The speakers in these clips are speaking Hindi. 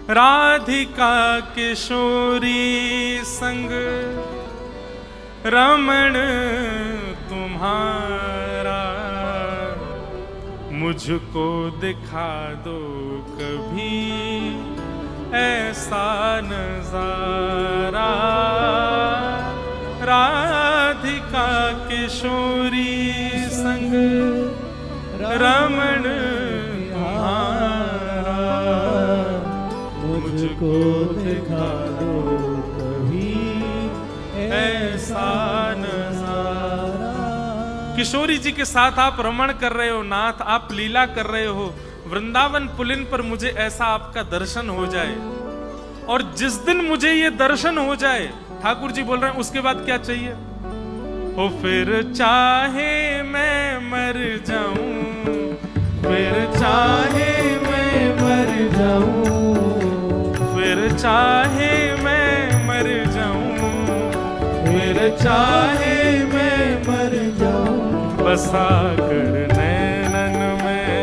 राधिका किशोरी संग रमण तुम्हारा, मुझको दिखा दो कभी ऐसा नजारा। राधिका किशोरी संग रमण तुम्हारा, मुझको दिखा दो कभी ऐसा नजारा। किशोरी जी के साथ आप रमण कर रहे हो नाथ, आप लीला कर रहे हो वृंदावन पुलिन पर, मुझे ऐसा आपका दर्शन हो जाए। और जिस दिन मुझे ये दर्शन हो जाए, ठाकुर जी बोल रहे हैं, उसके बाद क्या चाहिए? ओ फिर चाहे मैं मर जाऊं, फिर चाहे मैं मर जाऊं, फिर चाहे मैं मर जाऊं, फिर चाहे मैं मर जाऊं, बसा कर नैनन में,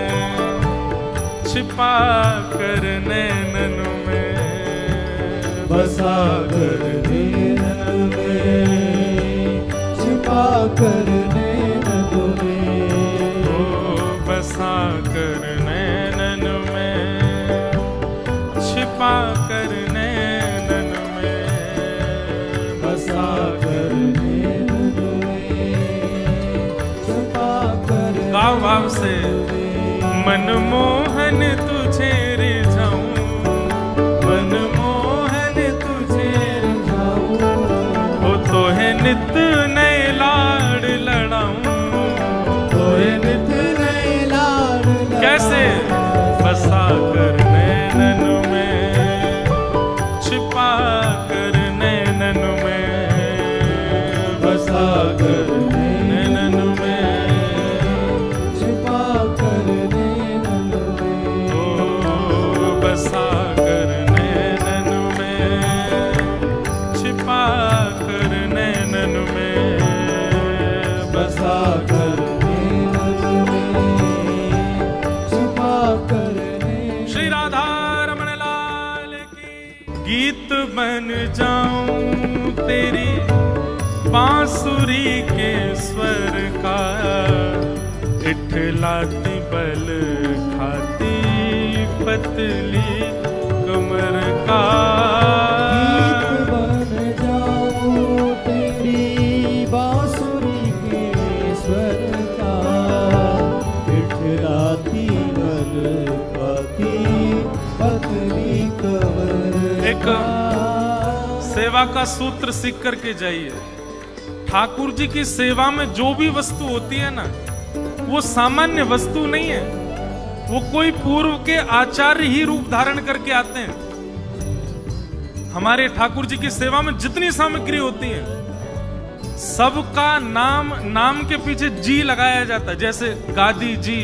छिपा कर नैनन में, बसा कर नैनन में, छिपा कर नैनन में, ओ बसा कर नैनन में, छिपा कर नैनन में, बसा कर नैनन में, छिपा कर। गाओ भाव से। मनमोहन तुझे रिझाऊं, मनमोहन तुझे रिझाऊं, हो तो है नित नए लाड़ लड़ाऊं, तो है नित नए लाड़ लड़ाऊं। कैसे? बसा कर नैनन में, छिपा कर नैनन में, बसा कर नैनन में, छिपा कर नैनन में, ओ बसा कर नैनन में, छिपा कर नैनन में, बसा कर नैनन में, छिपा कर नैनन। श्री राधा रमण लाल की। गीत बन जाऊं तेरी बांसुरी के स्वर का, इठलाती बल खाती पतली कमर का। गीत बन जाऊं तेरी बांसुरी के स्वर का, इठलाती बल खाती पतली कमर एक का। सेवा का सूत्र सीख करके जाइए। ठाकुर जी की सेवा में जो भी वस्तु होती है ना, वो सामान्य वस्तु नहीं है, वो कोई पूर्व के आचार्य ही रूप धारण करके आते हैं। हमारे ठाकुर जी की सेवा में जितनी सामग्री होती है, सबका नाम के पीछे जी लगाया जाता है। जैसे गादी जी,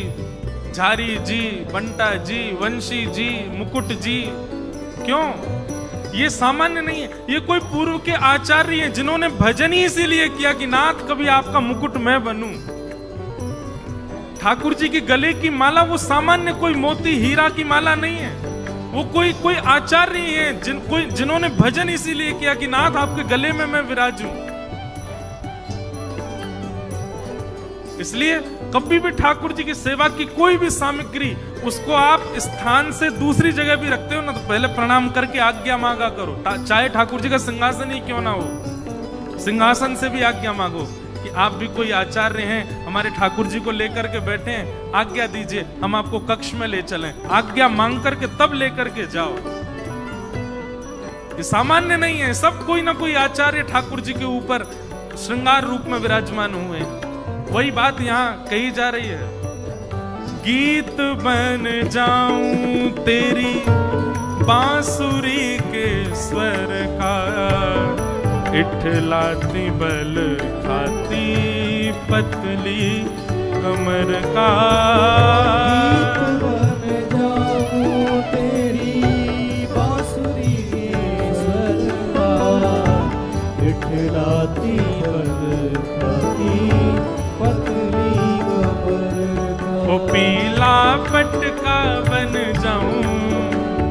झारी जी, बंटा जी, वंशी जी, मुकुट जी। क्यों? ये सामान्य नहीं है, ये कोई पूर्व के आचार्य हैं जिन्होंने भजन ही इसीलिए किया कि नाथ कभी आपका मुकुट मैं बनूं। ठाकुर जी के गले की माला वो सामान्य कोई मोती हीरा की माला नहीं है, वो कोई आचार्य हैं जिन्होंने भजन इसीलिए किया कि नाथ आपके गले में मैं विराजूं। इसलिए कभी भी ठाकुर जी की सेवा की कोई भी सामग्री, उसको आप स्थान से दूसरी जगह भी रखते हो ना, तो पहले प्रणाम करके आज्ञा मांगा करो। चाहे ठाकुर जी का सिंहासन ही क्यों ना हो, सिंहासन से भी आज्ञा मांगो कि आप भी कोई आचार्य हैं, हमारे ठाकुर जी को लेकर के बैठे हैं, आज्ञा दीजिए, हम आपको कक्ष में ले चलें। आज्ञा मांग करके तब लेकर के जाओ। ये सामान्य नहीं है, सब कोई ना कोई आचार्य ठाकुर जी के ऊपर श्रृंगार रूप में विराजमान हुए हैं। वही बात यहाँ कही जा रही है। गीत बन जाऊं तेरी बांसुरी के स्वर का, इठलाती बल खाती पतली कमर का। गीत बन जाऊं तेरी बांसुरी के स्वर का, इठलाती बल खाती पतली कमर का। ओ पीला पटका बन जाऊं,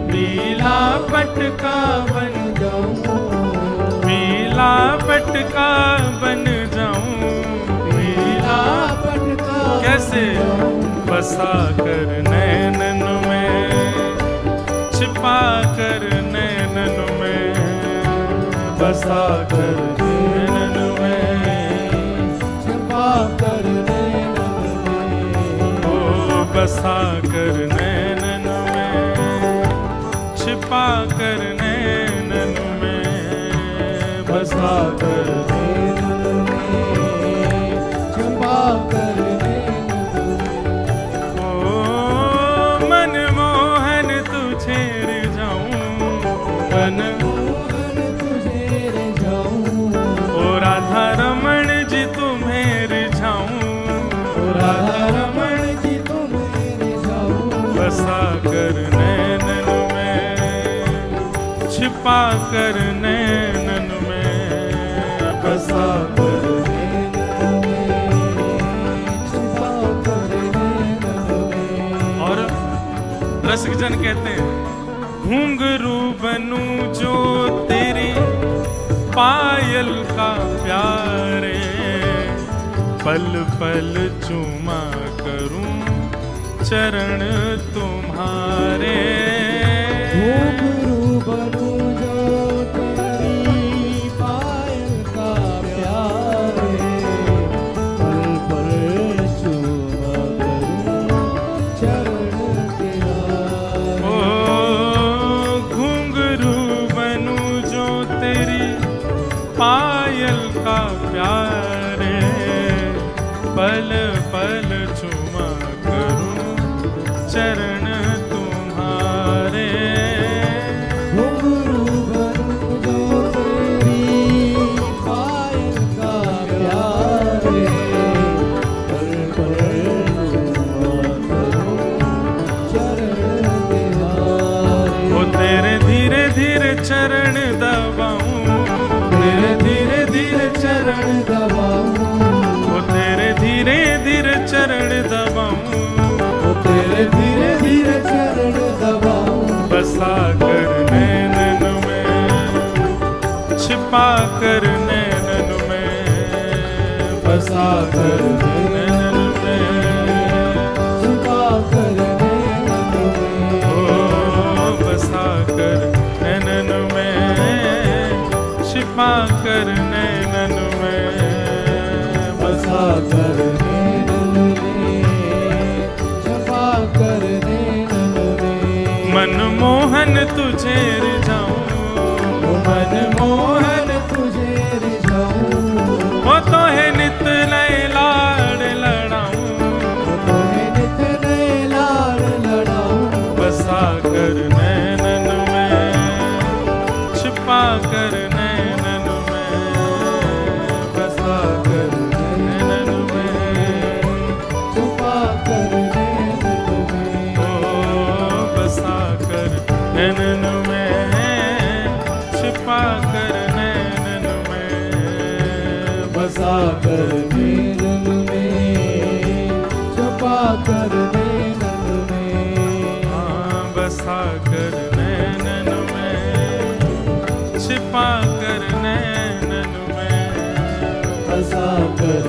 पीला पटका बन जाऊं, पीला पटका बन जाऊं, पीला पटका कैसे बसा कर नैनन में, छिपा कर नैनन में, बसा कर नैनन में, छिपा कर नैनन में, ओ बसा कर नैनन में, छिपा कर नैनन में, बसा कर नैनन में, छिपा कर नैनन में। ओ मनमोहन तुझे रिझाऊं, मोहन तुझे रिझाऊं, ओ राधा रमण जी तुम्हें रिझाऊं, राधा रमण जी तुम्हें रिझाऊं, बसा कर नैनन में, छिपा कर नैनन में, बसा कर। नैनन में, छिपा कर नैनन में। और रसिक जन कहते हैं घुंघरू बनूं जो तेरी पायल का प्यारे, पल पल चूमा करूं चरण तुम्हारे, घुंघरू बनूं जो तेरी पायल का प्यारे, पल पल चूमा करूं चरण तेरा। ओ घुंघरू बनूं जो तेरी पायल का प्यारे, पल पल चुमा करूं चरण तुम्हारे, घुंघरू बनूं जो तेरी पायल का प्यारे, पल पल चूमा करूं चरण तेरे। ओ तेरे धीरे धीरे चरण दबाऊं, तेरे धीरे धीरे चरण दबाऊं, ओ तेरे धीरे धीरे चरण दबाऊं, ओ तेरे धीरे धीरे चरण दबाऊं, बसा कर नैनन में, छिपा कर नैनन में, बसा कर नैनन में, छुपा कर नैनन में, ओ बसा कर नैनन में, छिपा कर नैनन में, बसा कर नैनन में, छुपा कर नैनन में। मनमोहन तुझे रिझाऊं, मनमोहन तुझे रिझाऊं, ओ तो है नित नए लाड़ लड़ाऊं, तुम्हें नित नए लाड़ लड़ाऊं, बसा कर नैनन में, छिपा कर नैनन में, बसा कर नैनन में, छुपा कर नैनन में। ओ बसा कर नैनन में, छिपा कर नैनन में, बसा कर नैनन में, छुपा कर नैनन में। हाँ बसा कर नैनन में, छिपा कर नैनन में, बसा कर